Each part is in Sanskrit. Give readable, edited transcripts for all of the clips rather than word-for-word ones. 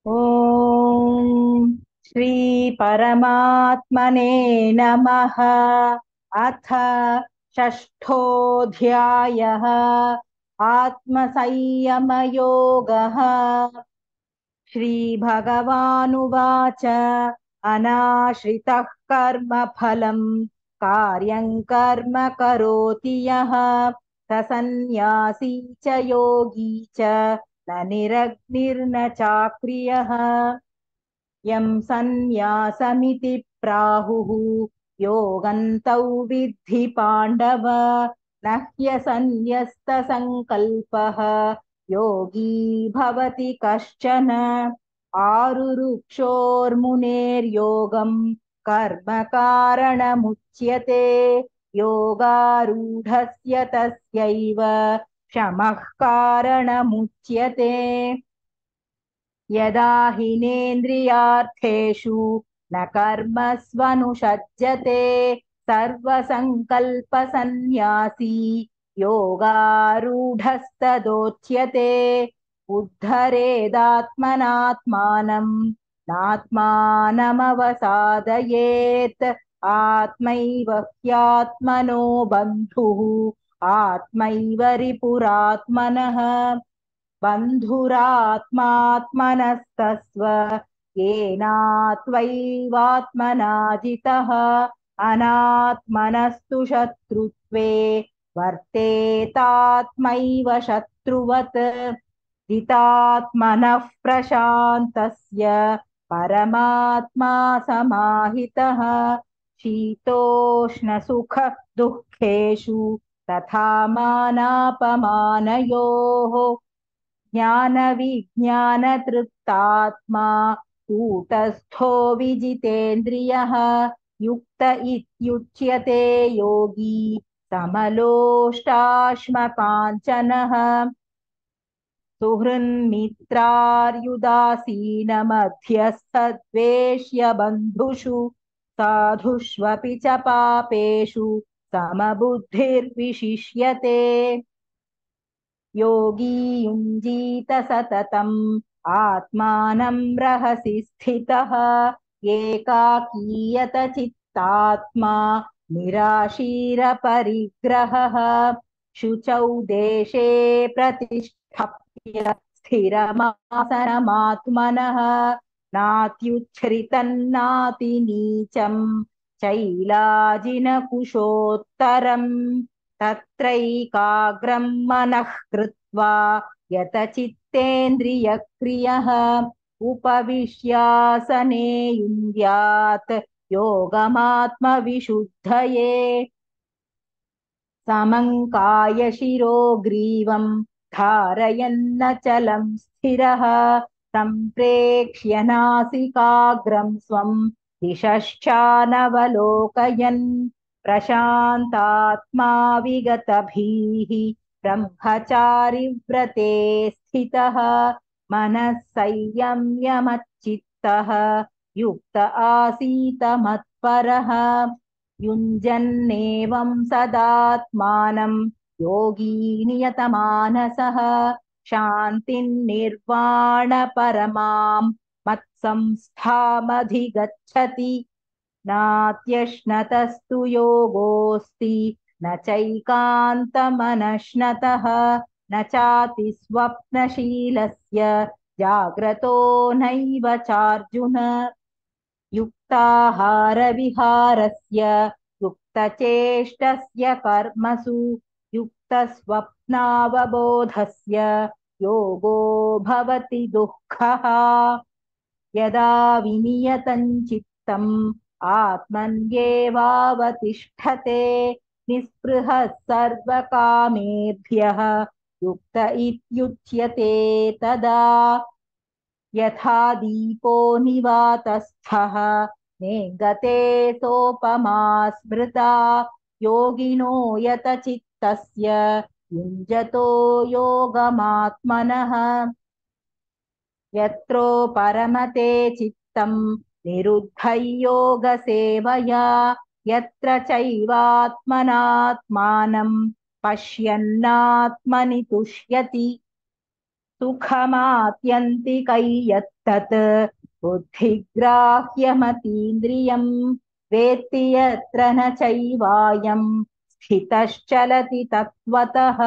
ॐ श्री परमात्मने नमः। अथ षष्ठोऽध्यायः। आत्मसंयमयोगः। श्रीभगवानुवाच। अनाश्रितः कर्मफलं कार्यं कर्म करोति यः स सन्न्यासी च योगी च न निरग्निर्न चाक्रियः। यं सन्न्यासमिति प्राहुः योगन्तौ विद्धि पाण्डव। न ह्यसन्न्यस्तसङ्कल्पः योगी भवति कश्चन। आरुरुक्षोर्मुनेर्योगं कर्म कारणमुच्यते। योगारूढस्य तस्यैव शमः कारणमुच्यते। यदा हिनेन्द्रियार्थेषु न कर्मस्वनुषज्जते सर्वसङ्कल्पसन्न्यासी योगारूढस्तदोच्यते। उद्धरेदात्मनात्मानं नात्मानमवसादयेत्। आत्मैव ह्यात्मनो बन्धुः आत्मैव रिपुरात्मनः। बन्धुरात्मात्मनस्तस्व येनात्वैवात्मना जितः। अनात्मनस्तु शत्रुत्वे वर्तेतात्मैव शत्रुवत्। जितात्मनः प्रशान्तस्य परमात्मा समाहितः। शीतोष्णसुख दुःखेषु तथा मानापमानयोः ज्ञानविज्ञानतृप्तात्मा कूटस्थो विजितेन्द्रियः। युक्त इत्युच्यते योगी समलोष्टाश्मकाञ्चनः। सुहृन्मित्रार्युदासीनमध्यस्थद्वेष्य बन्धुषु साधुष्वपि च पापेषु समबुद्धिर्विशिष्यते। योगी युञ्जीत सततम् आत्मानं रहसि स्थितः। एकाकीयत चित्तात्मा निराशीरपरिग्रहः। शुचौ देशे प्रतिष्ठप्य स्थिरमासनमात्मनः। नात्युच्छ्रितन्नातिनीचं चैलाजिनकुशोत्तरम्। तत्रैकाग्रं मनः कृत्वा यतचित्तेन्द्रियक्रियः उपविश्यासने युञ्ज्यात् योगमात्मविशुद्धये। समं कायशिरो ग्रीवं धारयन्नचलं स्थिरः। सम्प्रेक्ष्य नासिकाग्रं स्वं दिशश्चानवलोकयन् प्रशान्तात्मा विगतभीः ब्रह्मचारिव्रते स्थितः। मनः संयम्य मच्चित्तः युक्त आसीत मत्परः। युञ्जन्नेवं सदात्मानं योगी नियतमानसः। शान्तिर्निर्वाणपरमां मत्संस्थामधिगच्छति। नात्यश्नतस्तु योगोऽस्ति न चैकान्तमनश्नतः। न चाति स्वप्नशीलस्य जाग्रतो नैव चार्जुन। युक्ताहारविहारस्य युक्तचेष्टस्य कर्मसु युक्तस्वप्नावबोधस्य योगो भवति दुःखः। यदा विनियतं चित्तम् आत्मन्येवावतिष्ठते निःस्पृहः सर्वकामेभ्यः युक्त इत्युच्यते तदा। यथा दीपो निवातस्थः नेङ्गते सोपमा स्मृता। योगिनो यतचित्तस्य युञ्जतो योगमात्मनः। यत्रो परमते चित्तं निरुद्धं योगसेवया। यत्र चैवात्मनात्मानं पश्यन्नात्मनि तुष्यति। सुखमात्यन्तिकै यत्तत् बुद्धिग्राह्यमतीन्द्रियम् वेत्ति यत्र न चैवायम् स्थितश्चलति तत्त्वतः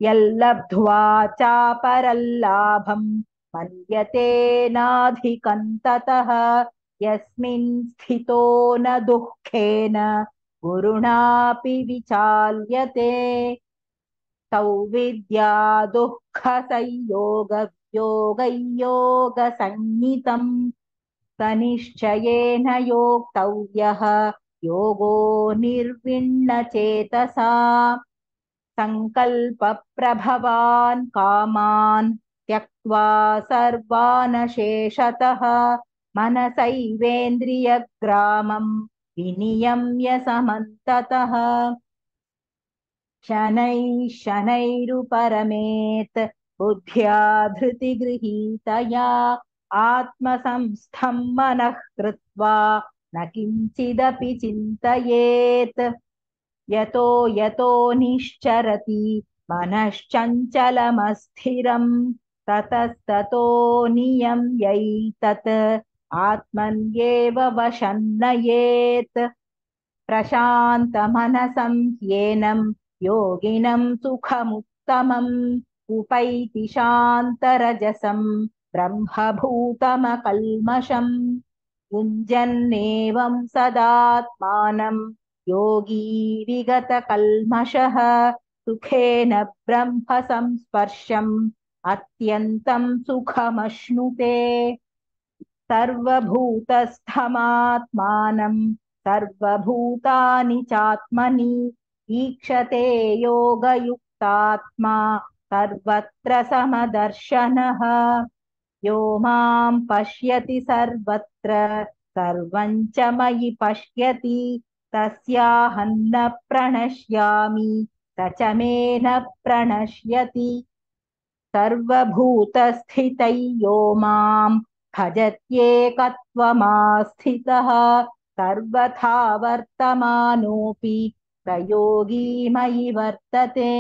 यल्लब्ध्वा चापरल्लाभम् मन्यते नाधिकम् ततः यस्मिन् स्थितो न दुःखेन गुरुणापि विचाल्यते तौ विद्या दुःखसंयोगयोगसंज्ञितम् स निश्चयेन योक्तव्यः योगो निर्विण्णचेतसा सङ्कल्पप्रभवान् कामान् त्यक्त्वा सर्वान् शेषतः मनसैवेन्द्रियग्रामम् विनियम्य समन्ततः शनैः शनैरुपरमेत् बुद्ध्या धृतिगृहीतया आत्मसंस्थम् मनः कृत्वा न किञ्चिदपि चिन्तयेत् यतो यतो निश्चरति मनश्चञ्चलमस्थिरम् ततस्ततो नियम्यैतत् आत्मन्येव वशं नयेत् प्रशान्तमनसं ह्येनं योगिनं सुखमुत्तमम् उपैति शान्तरजसं ब्रह्मभूतमकल्मषम् युञ्जन्नेवं सदात्मानं योगी विगतकल्मषः सुखेन ब्रह्म संस्पर्शम् अत्यन्तं सुखमश्नुते सर्वभूतस्थमात्मानं सर्वभूतानि चात्मनि ईक्षते योगयुक्तात्मा सर्वत्र समदर्शनः यो मां पश्यति सर्वत्र सर्वं च मयि पश्यति तस्याहं न प्रणश्यामि स च मे न प्रणश्यति सर्वभूतस्थितै यो मां भजत्येकत्वमास्थितः सर्वथा वर्तमानोऽपि स योगी मयि वर्तते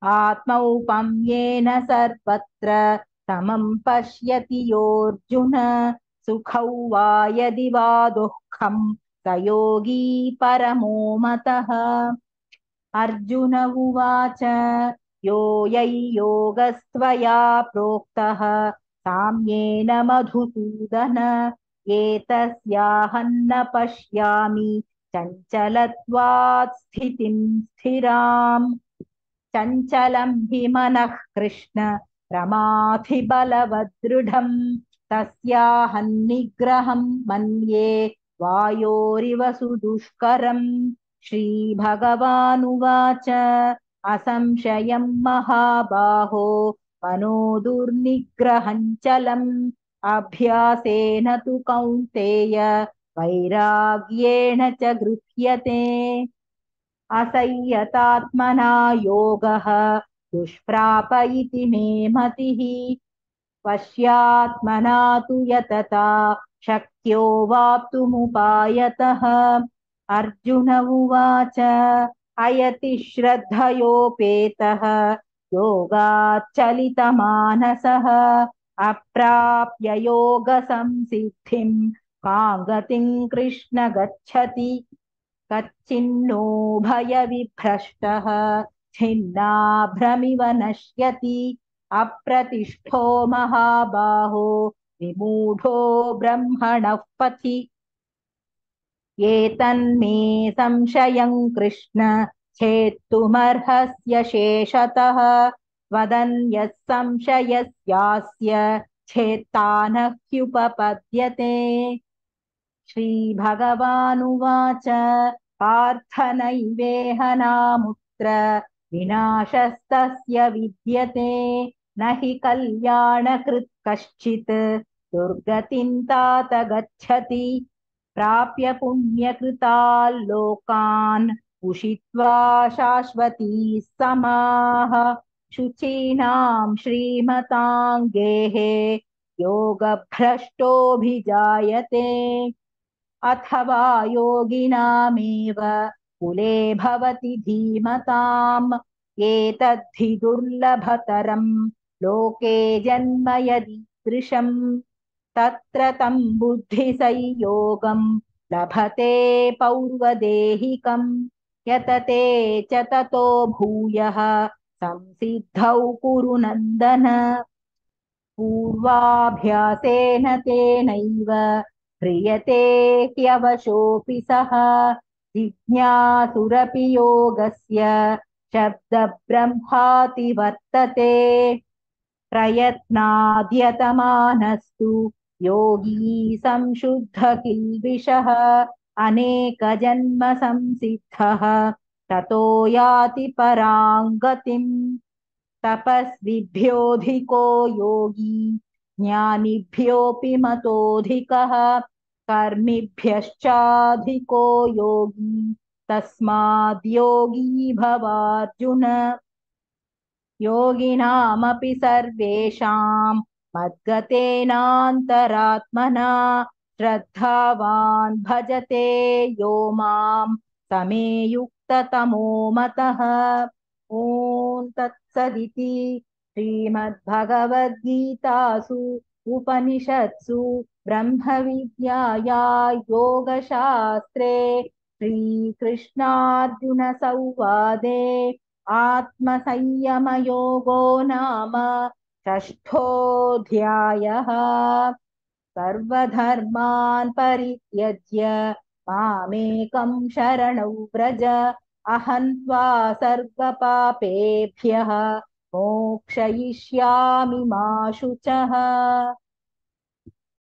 आत्मौपम्येन सर्वत्र समं पश्यति योऽर्जुन सुखौ वा यदि वा दुःखं स योगी परमो मतः अर्जुन उवाच योगस्त्वया प्रोक्तः साम्येन मधुसूदन एतस्याहं न पश्यामि चञ्चलत्वात् स्थितिं स्थिराम् चञ्चलं हि मनः कृष्ण प्रमाथि बलवदृढम् तस्याहं निग्रहं मन्ये वायोरिव सुदुष्करम् श्रीभगवानुवाच असंशयं महाबाहो मनो दुर्निग्रहं चलम् अभ्यासेन तु कौन्तेय वैराग्येण च गृह्यते असंयतात्मना योगः दुष्प्राप इति मे मतिः पश्यात्मना तु यतता शक्यो वाप्तुमुपायतः अर्जुन उवाच अयति श्रद्धयोपेतः योगाच्चलितमानसः अप्राप्य योगसंसिद्धिं कां गतिं कृष्ण गच्छति कच्चिन्नो भयविभ्रष्टः छिन्नाभ्रमिव नश्यति अप्रतिष्ठो महाबाहो विमूढो ब्रह्मणः पथि एतन्मे संशयं कृष्ण छेत्तुमर्हस्य शेषतः वदन्यः संशयस्यास्य छेत्ता न ह्युपपद्यते श्रीभगवानुवाच पार्थ नैवेह नामुत्र विनाशस्तस्य विद्यते न हि कल्याणकृत् कश्चित् दुर्गतिं तात गच्छति प्राप्य पुण्यकृताल्लोकान् उषित्वा शाश्वती समाः शुचीनां श्रीमतां गेहे योगभ्रष्टोऽभिजायते अथवा योगिनामेव कुले भवति धीमताम् एतद्धि दुर्लभतरं लोके जन्म यदीदृशम् तत्र तं बुद्धिसंयोगं लभते पौर्वदेहिकम् यतते च ततो भूयः संसिद्धौ कुरु नन्दन पूर्वाभ्यासेन तेनैव ह्रियते ह्यवशोऽपि सः जिज्ञासुरपि योगस्य शब्दब्रह्माति वर्तते प्रयत्नाद्यतमानस्तु योगी संशुद्धकिल्बिषः अनेकजन्म संसिद्धः ततो याति परां गतिम् तपस्विभ्योऽधिको योगी ज्ञानिभ्योऽपि मतोऽधिकः कर्मिभ्यश्चाधिको योगी तस्माद् योगी भवार्जुन योगिनामपि सर्वेषां मद्गतेनान्तरात्मना श्रद्धावान् भजते यो मां समे युक्ततमो मतः ॐ तत्सदिति श्रीमद्भगवद्गीतासु उपनिषत्सु ब्रह्मविद्याया योगशास्त्रे श्रीकृष्णार्जुनसंवादे आत्मसंयमयोगो नाम षष्ठोऽध्यायः सर्वधर्मान् परित्यज्य मामेकं शरणं व्रज अहं त्वा सर्वपापेभ्यः मोक्षयिष्यामि मा शुचः।